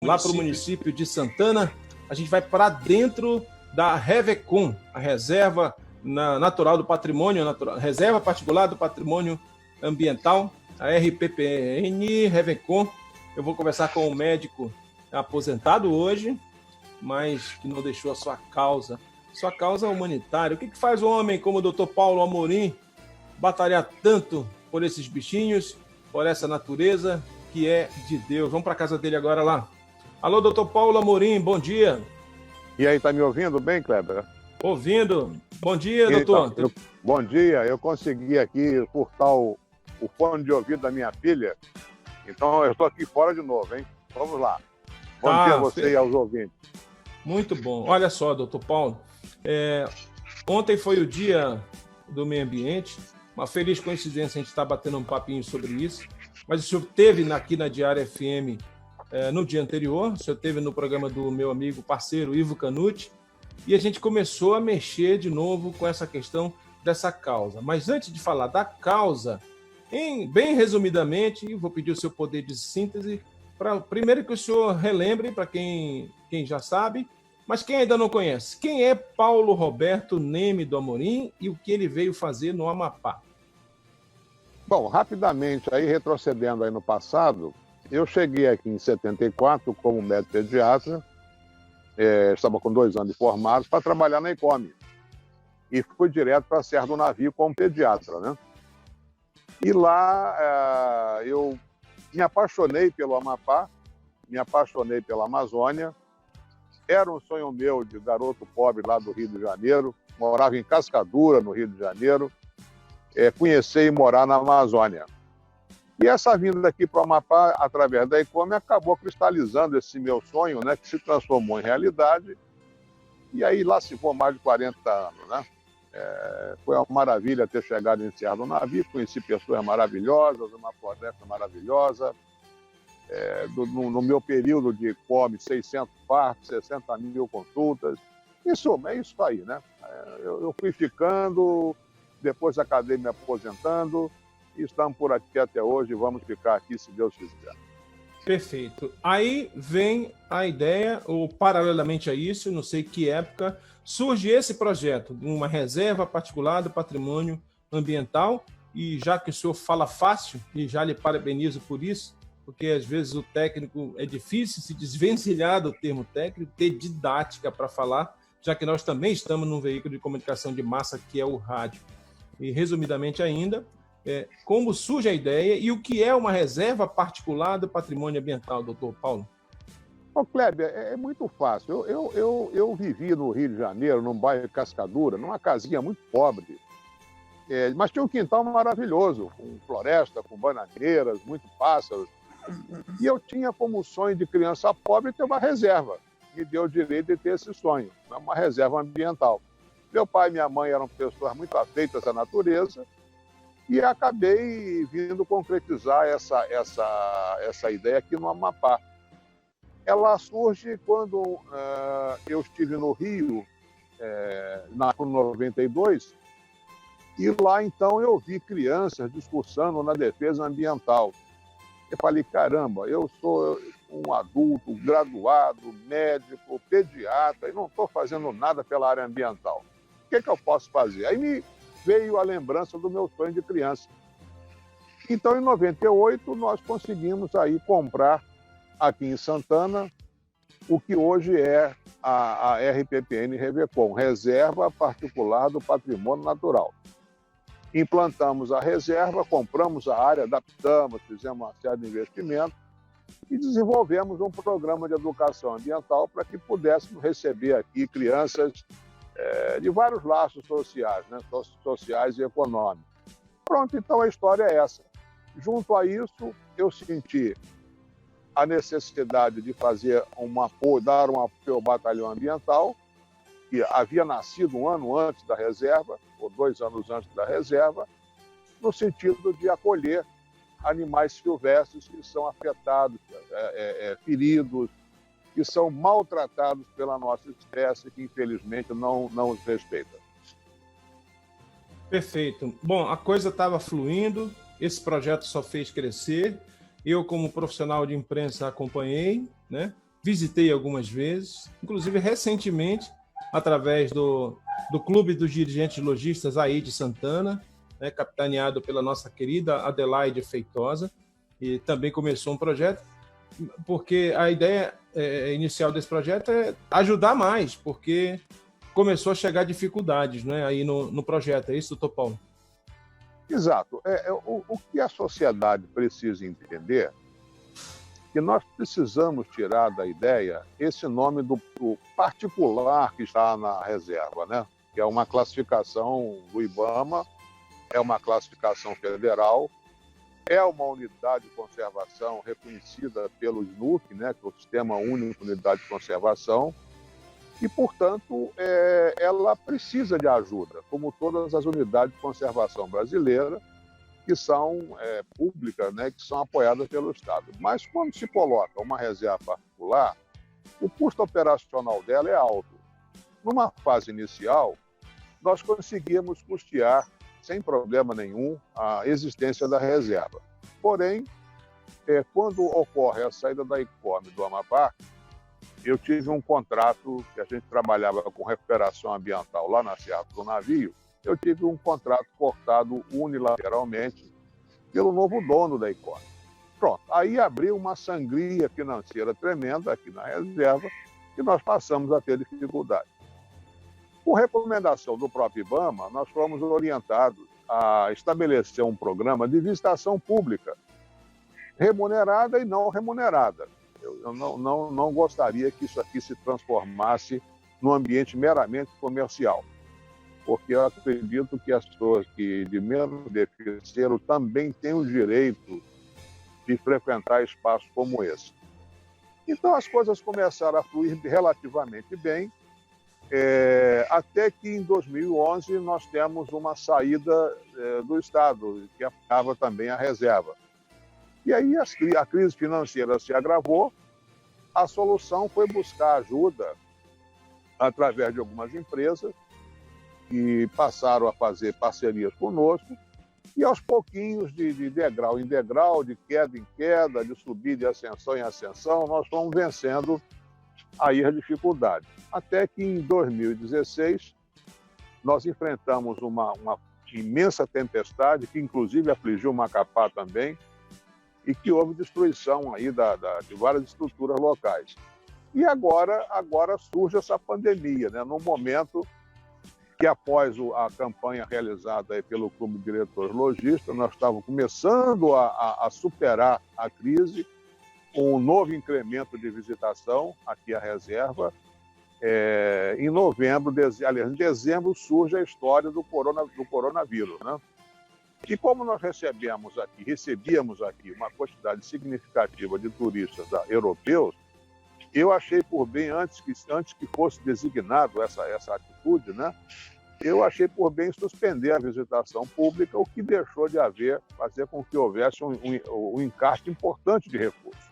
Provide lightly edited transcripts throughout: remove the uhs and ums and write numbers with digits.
lá para o município de Santana. A gente vai para dentro da Revecom, a Reserva Natural do Patrimônio, Reserva Particular do Patrimônio Ambiental, a RPPN Revecom. Eu vou conversar com um médico aposentado hoje, mas que não deixou a sua causa humanitária. O que faz um homem como o Dr. Paulo Amorim batalhar tanto por esses bichinhos, por essa natureza que é de Deus? Vamos para a casa dele agora lá. Alô, Dr. Paulo Amorim, bom dia. E aí, tá me ouvindo bem, Kleber? Ouvindo. Bom dia, doutor. Bom dia. Eu consegui aqui furtar o fone de ouvido da minha filha. Então, eu estou aqui fora de novo, hein? Vamos lá. Bom dia a você e aos ouvintes. Muito bom. Olha só, doutor Paulo. Ontem foi o dia do meio ambiente. Uma feliz coincidência a gente estar batendo um papinho sobre isso. Mas o senhor esteve aqui na Diária FM no dia anterior. O senhor esteve no programa do meu amigo, parceiro Ivo Canuti. E a gente começou a mexer de novo com essa questão dessa causa. Mas antes de falar da causa, bem resumidamente, eu vou pedir o seu poder de síntese, primeiro que o senhor relembre, para quem já sabe, mas quem ainda não conhece, quem é Paulo Roberto Neme do Amorim e o que ele veio fazer no Amapá? Bom, rapidamente, aí retrocedendo aí no passado, eu cheguei aqui em 74 como médico pediatra, estava com 2 anos de formado, para trabalhar na ICOME. E fui direto para a Serra do Navio como pediatra, né? E lá eu me apaixonei pelo Amapá, me apaixonei pela Amazônia. Era um sonho meu de garoto pobre lá do Rio de Janeiro, morava em Cascadura, no Rio de Janeiro, conhecer e morar na Amazônia. E essa vinda aqui para o Amapá, através da ICOME, acabou cristalizando esse meu sonho, né, que se transformou em realidade. E aí lá se for mais de 40 anos, né? Foi uma maravilha ter chegado em Serra do Navio, conheci pessoas maravilhosas, uma floresta maravilhosa. No meu período de ICOME, 600 partos, 60 mil consultas. Isso, é isso aí, né? Eu fui ficando, depois acabei me aposentando, e estamos por aqui até hoje e vamos ficar aqui, se Deus quiser. Perfeito. Aí vem a ideia, ou paralelamente a isso, não sei que época, surge esse projeto de uma reserva particular do patrimônio ambiental, e já que o senhor fala fácil, e já lhe parabenizo por isso, porque às vezes o técnico é difícil se desvencilhar do termo técnico, ter didática para falar, já que nós também estamos num veículo de comunicação de massa que é o rádio. E resumidamente ainda, como surge a ideia e o que é uma reserva particular do patrimônio ambiental, doutor Paulo? Ô, Kleber, é muito fácil. Eu vivi no Rio de Janeiro, num bairro de Cascadura, numa casinha muito pobre, mas tinha um quintal maravilhoso, com floresta, com bananeiras, muitos pássaros. E eu tinha como sonho de criança pobre ter uma reserva. Me deu o direito de ter esse sonho, uma reserva ambiental. Meu pai e minha mãe eram pessoas muito afeitas à natureza, e acabei vindo concretizar essa ideia aqui no Amapá. Ela surge quando eu estive no Rio, em 92, e lá então eu vi crianças discursando na defesa ambiental. Eu falei, caramba, eu sou um adulto, graduado, médico, pediatra, e não estou fazendo nada pela área ambiental. O que eu posso fazer? Aí me veio a lembrança do meu sonho de criança. Então, em 98, nós conseguimos aí comprar aqui em Santana o que hoje é a RPPN Revecom, Reserva Particular do Patrimônio Natural. Implantamos a reserva, compramos a área, adaptamos, fizemos uma série de investimentos e desenvolvemos um programa de educação ambiental para que pudéssemos receber aqui crianças de vários laços sociais, né? Sociais e econômicos. Pronto, então a história é essa. Junto a isso, eu senti a necessidade de dar um apoio ao batalhão ambiental, que havia nascido um ano antes da reserva, ou 2 anos antes da reserva, no sentido de acolher animais silvestres que são afetados, feridos, que são maltratados pela nossa espécie, que infelizmente não os respeita. Perfeito. Bom, a coisa estava fluindo, esse projeto só fez crescer. Eu, como profissional de imprensa, acompanhei, né? visitei algumas vezes, inclusive recentemente, através do Clube dos Dirigentes Lojistas aí de Santana, né, capitaneado pela nossa querida Adelaide Feitosa, e também começou um projeto, porque a ideia inicial desse projeto é ajudar mais, porque começou a chegar dificuldades, né, aí no projeto. É isso, doutor Paulo? Exato. O que a sociedade precisa entender que nós precisamos tirar da ideia esse nome do particular que está na reserva, né? Que é uma classificação do IBAMA, é uma classificação federal, é uma unidade de conservação reconhecida pelo SNUC, né? Que é o Sistema Único de Unidade de Conservação, e, portanto, ela precisa de ajuda, como todas as unidades de conservação brasileiras, que são públicas, né, que são apoiadas pelo Estado. Mas quando se coloca uma reserva particular, o custo operacional dela é alto. Numa fase inicial, nós conseguíamos custear, sem problema nenhum, a existência da reserva. Porém, quando ocorre a saída da ICOME do Amapá, eu tive um contrato que a gente trabalhava com recuperação ambiental lá na Serra do Navio. Eu tive um contrato cortado unilateralmente pelo novo dono da ICOME. Pronto, aí abriu uma sangria financeira tremenda aqui na reserva e nós passamos a ter dificuldade. Por recomendação do próprio IBAMA, nós fomos orientados a estabelecer um programa de visitação pública, remunerada e não remunerada. Eu não gostaria que isso aqui se transformasse num ambiente meramente comercial, porque eu acredito que as pessoas que de menos financeiro também têm o direito de frequentar espaços como esse. Então as coisas começaram a fluir relativamente bem, até que em 2011 nós temos uma saída do Estado, que apoiava também a reserva. E aí a crise financeira se agravou, a solução foi buscar ajuda através de algumas empresas que passaram a fazer parcerias conosco e aos pouquinhos, de degrau em degrau, de queda em queda, de subida de ascensão em ascensão, nós fomos vencendo aí a dificuldade. Até que em 2016 nós enfrentamos uma imensa tempestade, que inclusive afligiu Macapá também, e que houve destruição aí de várias estruturas locais. E agora surge essa pandemia, né? No momento que, após a campanha realizada aí pelo Clube de Diretores Lojistas, nós estávamos começando a superar a crise, com um novo incremento de visitação aqui à reserva. Em em dezembro surge a história do coronavírus, né? E como nós recebíamos aqui uma quantidade significativa de turistas europeus, eu achei por bem, antes que fosse designado essa atitude, né, eu achei por bem suspender a visitação pública, o que deixou de fazer com que houvesse um encaixe importante de recursos.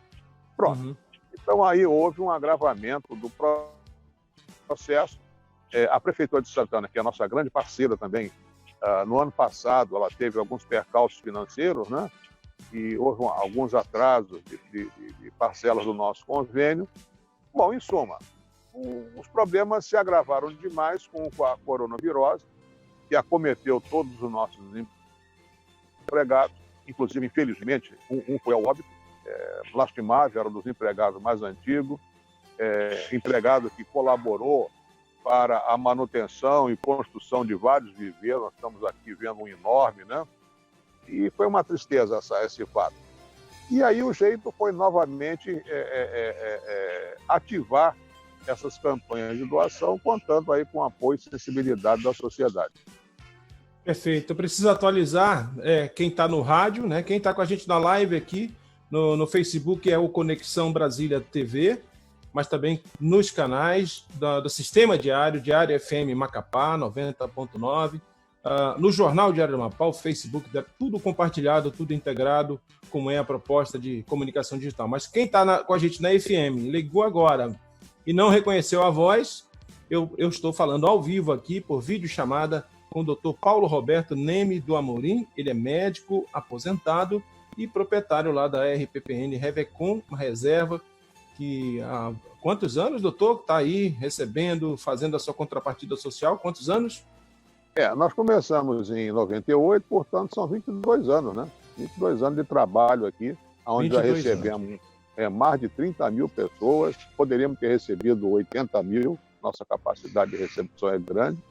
Pronto. Uhum. Então aí houve um agravamento do processo. A Prefeitura de Santana, que é a nossa grande parceira também, no ano passado, ela teve alguns percalços financeiros, né? E houve alguns atrasos de parcelas do nosso convênio. Bom, em suma, os problemas se agravaram demais com a coronavirose, que acometeu todos os nossos empregados, inclusive, infelizmente, um foi ao óbito, lastimável, era um dos empregados mais antigos, empregado que colaborou para a manutenção e construção de vários viveiros. Nós estamos aqui vendo um enorme, né? E foi uma tristeza esse fato. E aí o jeito foi novamente ativar essas campanhas de doação, contando aí com o apoio e sensibilidade da sociedade. Perfeito. Eu preciso atualizar quem está no rádio, né? Quem está com a gente na live aqui no Facebook é o Conexão Brasília TV, mas também nos canais do Sistema Diário, Diário FM Macapá, 90.9, no Jornal Diário do Amapá, o Facebook, tudo compartilhado, tudo integrado, como é a proposta de comunicação digital. Mas quem está com a gente na FM, ligou agora e não reconheceu a voz, eu estou falando ao vivo aqui, por videochamada, com o Dr. Paulo Roberto Neme do Amorim. Ele é médico aposentado e proprietário lá da RPPN Revecon, uma reserva que há quantos anos, doutor, está aí recebendo, fazendo a sua contrapartida social? Quantos anos? Nós começamos em 98, portanto, são 22 anos, né? 22 anos de trabalho aqui, onde já recebemos mais de 30 mil pessoas. Poderíamos ter recebido 80 mil, nossa capacidade de recepção é grande.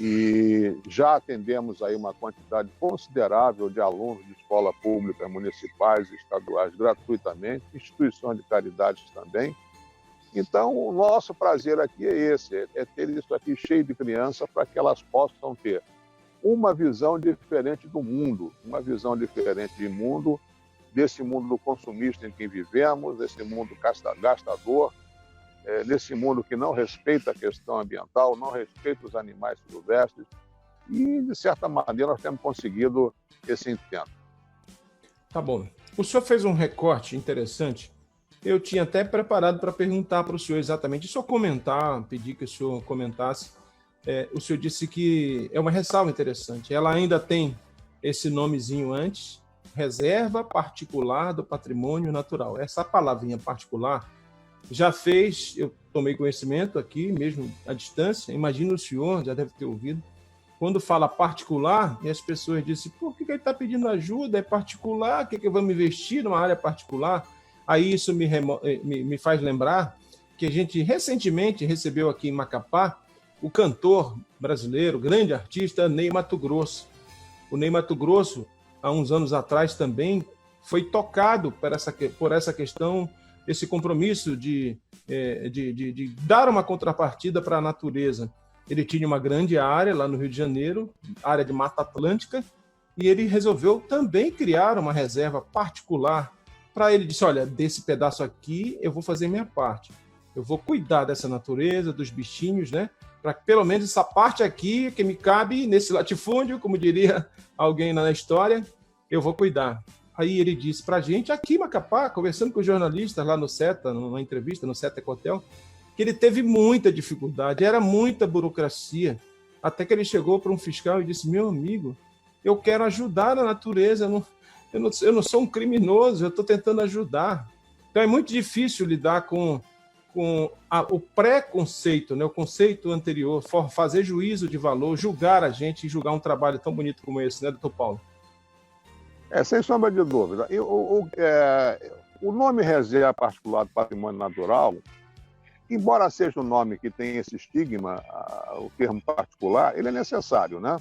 E já atendemos aí uma quantidade considerável de alunos de escola pública, municipais e estaduais gratuitamente, instituições de caridade também. Então, o nosso prazer aqui é esse, é ter isso aqui cheio de crianças para que elas possam ter uma visão diferente do mundo, uma visão diferente de mundo, desse mundo consumista em que vivemos, desse mundo gastador, nesse mundo que não respeita a questão ambiental, não respeita os animais silvestres, e, de certa maneira, nós temos conseguido esse intento. Tá bom. O senhor fez um recorte interessante. Eu tinha até preparado para perguntar para o senhor exatamente, só comentar, pedir que o senhor comentasse. O senhor disse que é uma ressalva interessante. Ela ainda tem esse nomezinho antes, Reserva Particular do Patrimônio Natural. Essa palavrinha particular já fez, eu tomei conhecimento aqui, mesmo à distância, imagino o senhor, já deve ter ouvido, quando fala particular, e as pessoas dizem, por que ele está pedindo ajuda? É particular? O que vamos investir numa área particular? Aí isso me faz lembrar que a gente recentemente recebeu aqui em Macapá o cantor brasileiro, grande artista, Ney Matogrosso. O Ney Matogrosso, há uns anos atrás também, foi tocado por essa questão, esse compromisso de dar uma contrapartida para a natureza. Ele tinha uma grande área lá no Rio de Janeiro, área de Mata Atlântica, e ele resolveu também criar uma reserva particular para ele. Disse, olha, desse pedaço aqui eu vou fazer minha parte. Eu vou cuidar dessa natureza, dos bichinhos, né? Para que pelo menos essa parte aqui, que me cabe nesse latifúndio, como diria alguém na história, eu vou cuidar. Aí ele disse para a gente, aqui em Macapá, conversando com os jornalistas lá no SETA, numa entrevista no SETA Ecotel, que ele teve muita dificuldade, era muita burocracia, até que ele chegou para um fiscal e disse, meu amigo, eu quero ajudar a natureza, eu não sou um criminoso, eu estou tentando ajudar. Então é muito difícil lidar com o preconceito, né? O conceito anterior, fazer juízo de valor, julgar a gente e julgar um trabalho tão bonito como esse, né, doutor Paulo? Sem sombra de dúvida. O nome Reserva Particular do Patrimônio Natural, embora seja um nome que tem esse estigma, o termo particular, ele é necessário, né?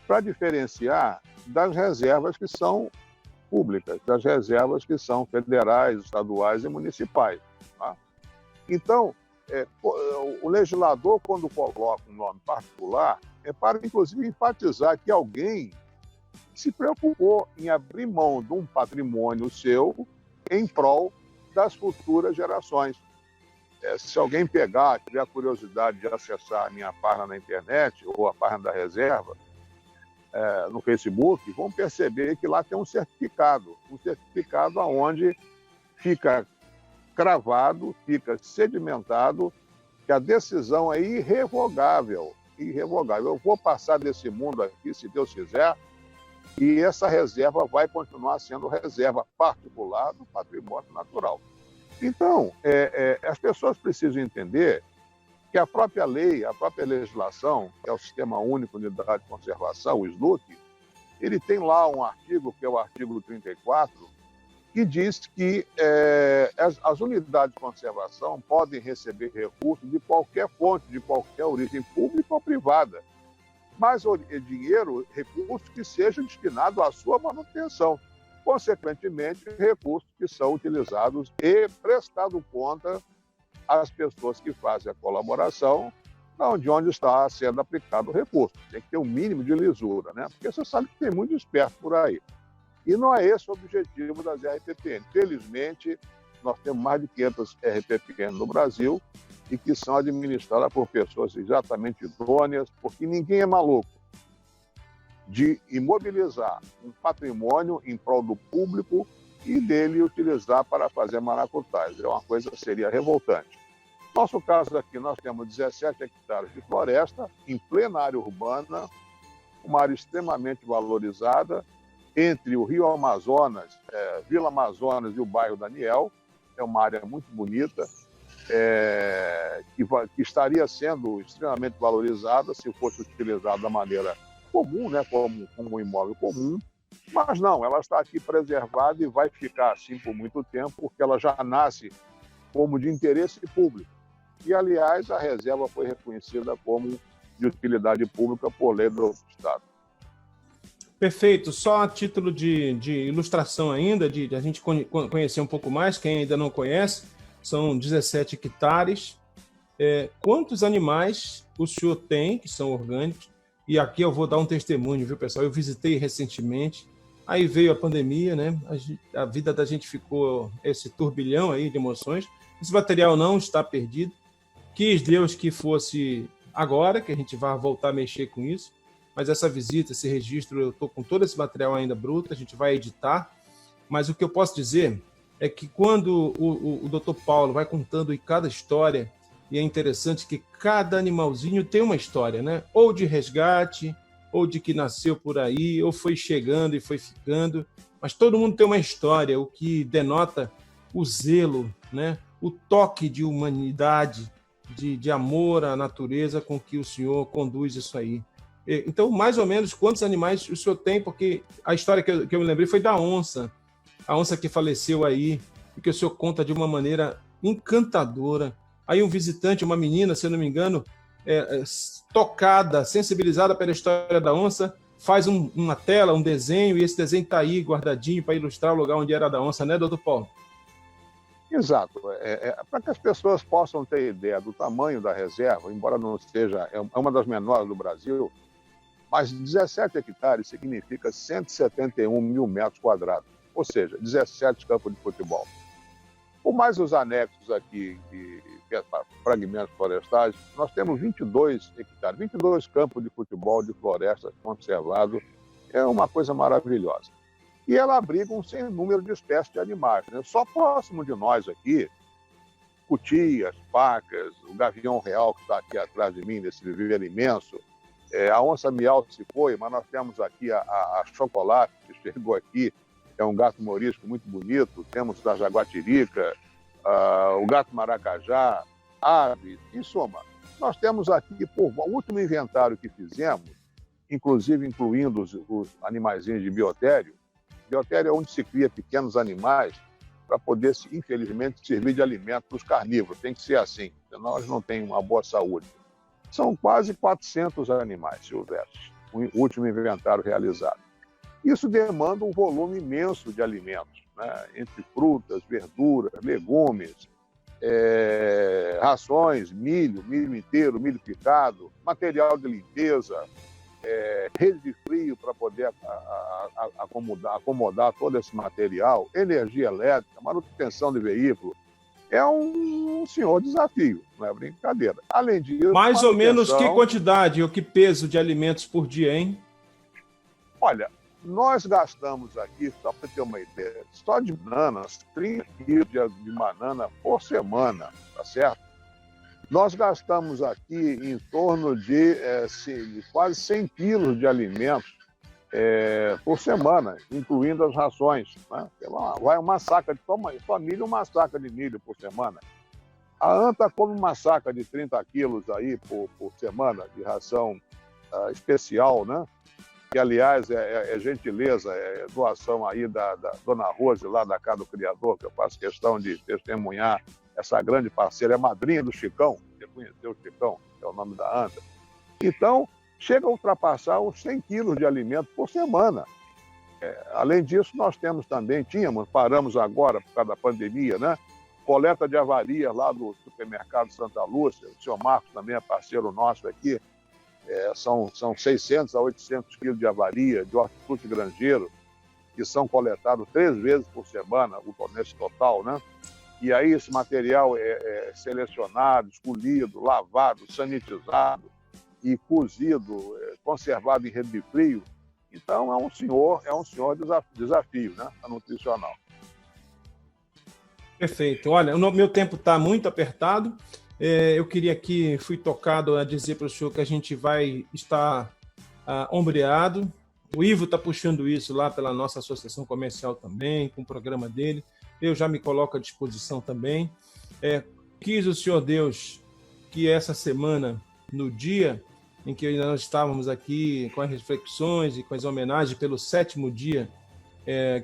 Para diferenciar das reservas que são públicas, das reservas que são federais, estaduais e municipais. Tá? Então, o legislador, quando coloca um nome particular, é para, inclusive, enfatizar que alguém se preocupou em abrir mão de um patrimônio seu em prol das futuras gerações. Se alguém tiver a curiosidade de acessar a minha página na internet ou a página da reserva, no Facebook, vão perceber que lá tem um certificado onde fica cravado, fica sedimentado, que a decisão é irrevogável. Eu vou passar desse mundo aqui, se Deus quiser, e essa reserva vai continuar sendo reserva particular do patrimônio natural. Então, as pessoas precisam entender que a própria lei, a própria legislação, que é o Sistema Único de Unidade de Conservação, o SNUC, ele tem lá um artigo, que é o artigo 34, que diz que as unidades de conservação podem receber recursos de qualquer fonte, de qualquer origem pública ou privada, mas dinheiro, recursos que sejam destinados à sua manutenção. Consequentemente, recursos que são utilizados e prestados conta às pessoas que fazem a colaboração, de onde está sendo aplicado o recurso. Tem que ter um mínimo de lisura, né? Porque você sabe que tem muito esperto por aí. E não é esse o objetivo das RPPN. Felizmente, nós temos mais de 500 RPPN no Brasil e que são administradas por pessoas exatamente idôneas, porque ninguém é maluco de imobilizar um patrimônio em prol do público e dele utilizar para fazer maracutaias. É uma coisa que seria revoltante. No nosso caso aqui, nós temos 17 hectares de floresta em plena área urbana, uma área extremamente valorizada, entre o Rio Amazonas, Vila Amazonas e o bairro Daniel, é uma área muito bonita, que estaria sendo extremamente valorizada se fosse utilizada da maneira comum, né, como um imóvel comum, mas não, ela está aqui preservada e vai ficar assim por muito tempo, porque ela já nasce como de interesse público. E, aliás, a reserva foi reconhecida como de utilidade pública por lei do Estado. Perfeito. Só a título de ilustração ainda, de a gente conhecer um pouco mais, quem ainda não conhece, são 17 hectares. Quantos animais o senhor tem, que são orgânicos? E aqui eu vou dar um testemunho, viu, pessoal? Eu visitei recentemente, aí veio a pandemia, né? A vida da gente ficou esse turbilhão aí de emoções. Esse material não está perdido. Quis Deus que fosse agora, que a gente vai voltar a mexer com isso. Mas essa visita, esse registro, eu estou com todo esse material ainda bruto, a gente vai editar. Mas o que eu posso dizer é que quando o Dr. Paulo vai contando em cada história, e é interessante que cada animalzinho tem uma história, né? Ou de resgate, ou de que nasceu por aí, ou foi chegando e foi ficando. Mas todo mundo tem uma história, o que denota o zelo, né? O toque de humanidade, de amor à natureza com que o senhor conduz isso aí. Então, mais ou menos, quantos animais o senhor tem? Porque a história que eu me lembrei foi da onça, a onça que faleceu aí, e que o senhor conta de uma maneira encantadora. Aí um visitante, uma menina, se eu não me engano, tocada, sensibilizada pela história da onça, faz uma tela, um desenho, e esse desenho está aí guardadinho para ilustrar o lugar onde era da onça, né, doutor Paulo? Exato. Para que as pessoas possam ter ideia do tamanho da reserva, embora não seja, é uma das menores do Brasil, mas 17 hectares significa 171 mil metros quadrados, ou seja, 17 campos de futebol. Por mais os anexos aqui, que fragmentos florestais, nós temos 22 hectares, 22 campos de futebol de florestas conservados. É uma coisa maravilhosa. E ela abriga um sem número de espécies de animais, né? Só próximo de nós aqui, cutias, pacas, o gavião real que está aqui atrás de mim, nesse viveiro imenso, a onça-miau se foi, mas nós temos aqui a chocolate, que chegou aqui, é um gato morisco muito bonito, temos a jaguatirica, o gato maracajá, aves, em suma. Nós temos aqui, o último inventário que fizemos, inclusive incluindo os animaizinhos de biotério. Biotério é onde se cria pequenos animais para poder, infelizmente, servir de alimento para os carnívoros. Tem que ser assim, senão eles não têm uma boa saúde. São quase 400 animais silvestres, o último inventário realizado. Isso demanda um volume imenso de alimentos, né? Entre frutas, verduras, legumes, rações, milho inteiro, milho picado, material de limpeza, rede de frio para poder acomodar todo esse material, energia elétrica, manutenção de veículo. É um senhor desafio, não é brincadeira. Além disso... Mais ou menos que quantidade ou que peso de alimentos por dia, hein? Olha, nós gastamos aqui, só para ter uma ideia, só de bananas, 30 quilos de banana por semana, tá certo? Nós gastamos aqui em torno de quase 100 quilos de alimentos por semana, incluindo as rações, né? Vai uma saca de milho, uma saca de milho por semana. A ANTA come uma saca de 30 quilos aí por semana de ração especial, né? Que, aliás, é gentileza, é doação aí da Dona Rose, lá da Casa do Criador, que eu faço questão de testemunhar. Essa grande parceira, é madrinha do Chicão, você conheceu o Chicão, que é o nome da ANTA. Então, chega a ultrapassar os 100 quilos de alimento por semana. Além disso, nós paramos agora, por causa da pandemia, né? Coleta de avaria lá do supermercado Santa Lúcia, o senhor Marcos também é parceiro nosso aqui, são 600 a 800 quilos de avaria, de hortifruti granjeiro, que são coletados 3 vezes por semana, nesse total, né? E aí esse material é selecionado, escolhido, lavado, sanitizado e cozido, conservado em rede de frio. Então é um senhor desafio, né, nutricional. Perfeito. Olha, o meu tempo está muito apertado. Eu queria aqui, fui tocado a dizer para o senhor que a gente vai estar ombreado O Ivo está puxando isso lá pela nossa associação comercial também, com o programa dele. Eu já me coloco à disposição também. Quis o Senhor Deus que essa semana, no dia em que nós estávamos aqui com as reflexões e com as homenagens pelo 7º dia,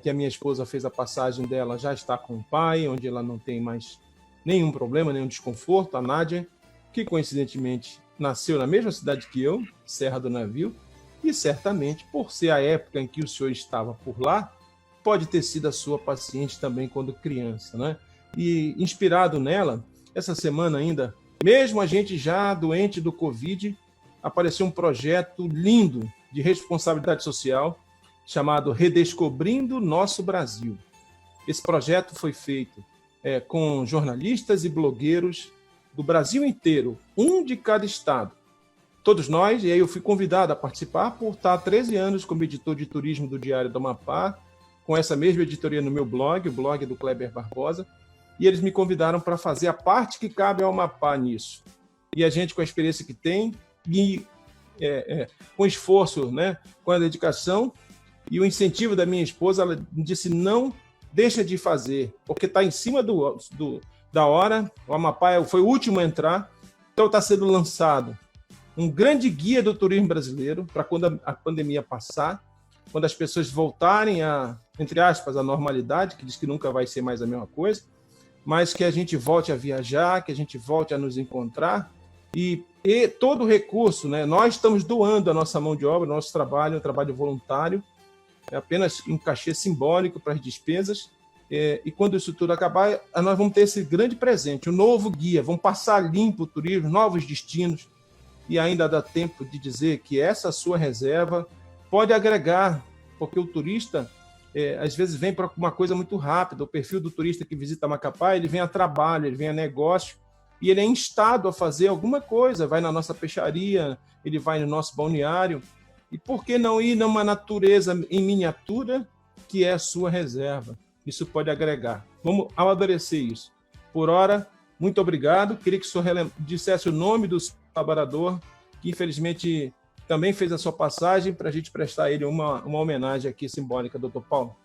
que a minha esposa fez a passagem dela, já está com o pai, onde ela não tem mais nenhum problema, nenhum desconforto, a Nádia, que coincidentemente nasceu na mesma cidade que eu, Serra do Navio, e certamente, por ser a época em que o senhor estava por lá, pode ter sido a sua paciente também quando criança, né? E inspirado nela, essa semana ainda, mesmo a gente já doente do Covid, apareceu um projeto lindo de responsabilidade social chamado Redescobrindo Nosso Brasil. Esse projeto foi feito com jornalistas e blogueiros do Brasil inteiro, um de cada estado. Todos nós, e aí eu fui convidado a participar por estar há 13 anos como editor de turismo do Diário do Amapá, com essa mesma editoria no meu blog, o blog do Kleber Barbosa, e eles me convidaram para fazer a parte que cabe ao Amapá nisso. E a gente, com a experiência que tem, e com esforço, né, com a dedicação e o incentivo da minha esposa, ela disse, não deixa de fazer, porque está em cima da hora, o Amapá foi o último a entrar, então está sendo lançado um grande guia do turismo brasileiro para quando a pandemia passar, quando as pessoas voltarem entre aspas, a normalidade, que diz que nunca vai ser mais a mesma coisa, mas que a gente volte a viajar, que a gente volte a nos encontrar e todo o recurso, né? Nós estamos doando a nossa mão de obra, o nosso trabalho, um trabalho voluntário, é apenas um cachê simbólico para as despesas, e quando isso tudo acabar, nós vamos ter esse grande presente, um novo guia, vamos passar limpo o turismo, novos destinos, e ainda dá tempo de dizer que essa sua reserva pode agregar, porque o turista, às vezes, vem para uma coisa muito rápida. O perfil do turista que visita Macapá, ele vem a trabalho, ele vem a negócio, e ele é instado a fazer alguma coisa, vai na nossa peixaria, ele vai no nosso balneário, e por que não ir numa natureza em miniatura, que é a sua reserva? Isso pode agregar. Vamos amadurecer isso. Por hora, muito obrigado. Queria que o senhor dissesse o nome do colaborador, que infelizmente também fez a sua passagem, para a gente prestar a ele uma homenagem aqui simbólica, doutor Paulo.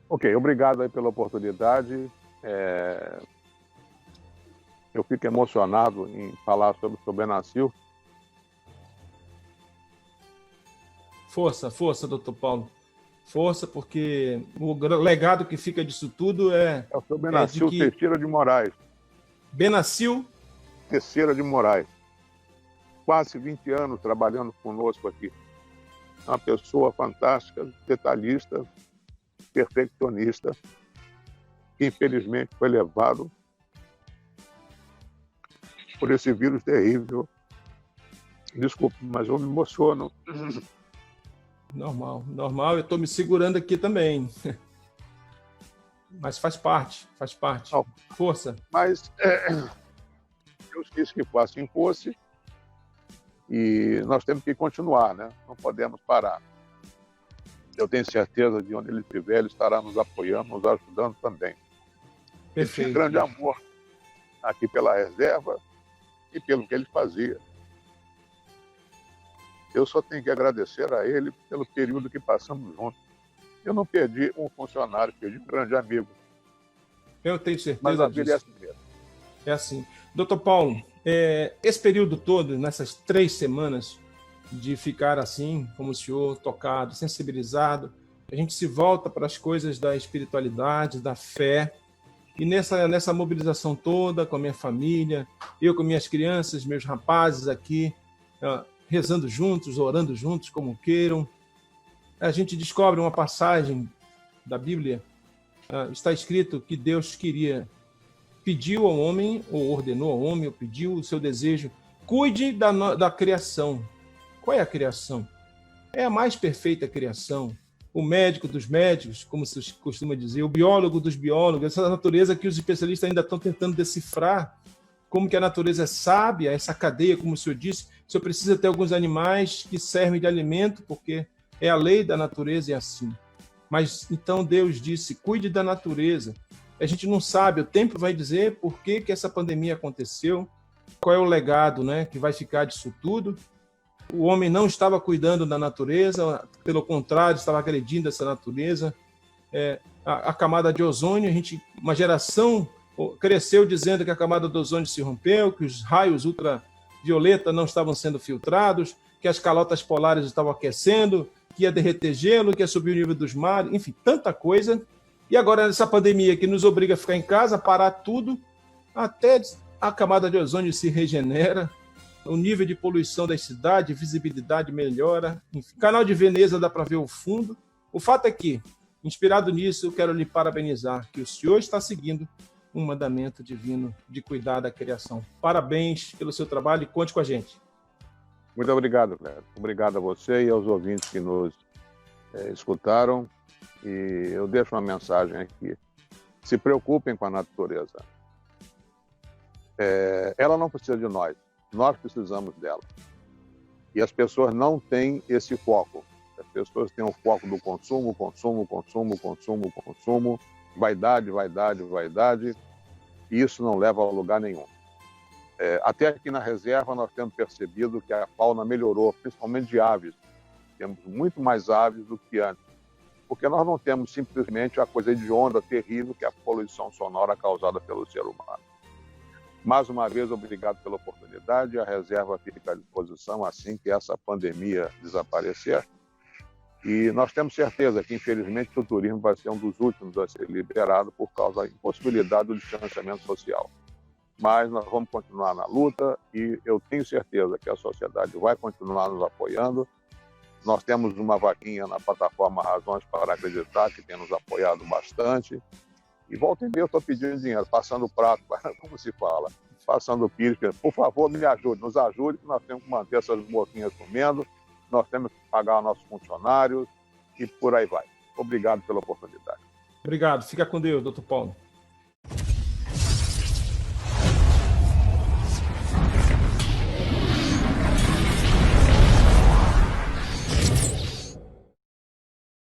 Ok, obrigado aí pela oportunidade. Eu fico emocionado em falar sobre o Sr. Benacil. Força, doutor Paulo. Força, porque o legado que fica disso tudo é o Sr. Benacil Teixeira de Moraes. Benacil Teixeira de Moraes. Quase 20 anos trabalhando conosco aqui. Uma pessoa fantástica, detalhista, perfeccionista, que infelizmente foi levado por esse vírus terrível. Desculpe, mas eu me emociono. Normal. Eu estou me segurando aqui também. Mas faz parte. Não. Força. Mas Deus quis que assim fosse e nós temos que continuar, né? Não podemos parar. Eu tenho certeza de onde ele estiver, ele estará nos apoiando, nos ajudando também. Perfeito. Esse grande amor aqui pela reserva e pelo que ele fazia. Eu só tenho que agradecer a ele pelo período que passamos juntos. Eu não perdi um funcionário, perdi um grande amigo. Eu tenho certeza mas a vida disso. É assim mesmo. É assim. Doutor Paulo, esse período todo, nessas 3 semanas de ficar assim, como o senhor, tocado, sensibilizado, a gente se volta para as coisas da espiritualidade, da fé, e nessa mobilização toda, com a minha família, eu com minhas crianças, meus rapazes aqui, rezando juntos, orando juntos, como queiram, a gente descobre uma passagem da Bíblia, está escrito que Deus pediu ao homem, ou ordenou ao homem, ou pediu o seu desejo, cuide da criação. Qual é a criação? É a mais perfeita criação. O médico dos médicos, como se costuma dizer, o biólogo dos biólogos, essa natureza que os especialistas ainda estão tentando decifrar, como que a natureza é sábia, essa cadeia, como o senhor disse, o senhor precisa ter alguns animais que servem de alimento, porque é a lei da natureza e assim. Mas então Deus disse, cuide da natureza. A gente não sabe, o tempo vai dizer por que essa pandemia aconteceu, qual é o legado, né, que vai ficar disso tudo. o homem não estava cuidando da natureza, pelo contrário, estava agredindo essa natureza. A camada de ozônio, uma geração cresceu dizendo que a camada de ozônio se rompeu, que os raios ultravioleta não estavam sendo filtrados, que as calotas polares estavam aquecendo, que ia derreter gelo, que ia subir o nível dos mares, enfim, tanta coisa. E agora essa pandemia que nos obriga a ficar em casa, parar tudo, até a camada de ozônio se regenera, o nível de poluição das cidades, visibilidade melhora, enfim, canal de Veneza dá para ver o fundo. O fato é que, inspirado nisso, eu quero lhe parabenizar, que o senhor está seguindo um mandamento divino de cuidar da criação. Parabéns pelo seu trabalho e conte com a gente. Muito obrigado, Cléber. Obrigado a você e aos ouvintes que nos escutaram. E eu deixo uma mensagem aqui. Se preocupem com a natureza. Ela não precisa de nós. Nós precisamos dela. E as pessoas não têm esse foco. As pessoas têm o foco do consumo, consumo, consumo, consumo, consumo, vaidade, vaidade, vaidade. E isso não leva a lugar nenhum. Até aqui na reserva nós temos percebido que a fauna melhorou, principalmente de aves. Temos muito mais aves do que antes. Porque nós não temos simplesmente a coisa hedionda terrível que é a poluição sonora causada pelo ser humano. Mais uma vez, obrigado pela oportunidade. A reserva fica à disposição assim que essa pandemia desaparecer. E nós temos certeza que, infelizmente, o turismo vai ser um dos últimos a ser liberado por causa da impossibilidade do distanciamento social. Mas nós vamos continuar na luta e eu tenho certeza que a sociedade vai continuar nos apoiando. Nós temos uma vaquinha na plataforma Razões para Acreditar, que tem nos apoiado bastante. E volta e meia eu estou pedindo dinheiro, passando prato, como se fala, passando pires. Por favor, me ajude, nos ajude, que nós temos que manter essas boquinhas comendo, nós temos que pagar nossos funcionários e por aí vai. Obrigado pela oportunidade. Obrigado. Fica com Deus, doutor Paulo.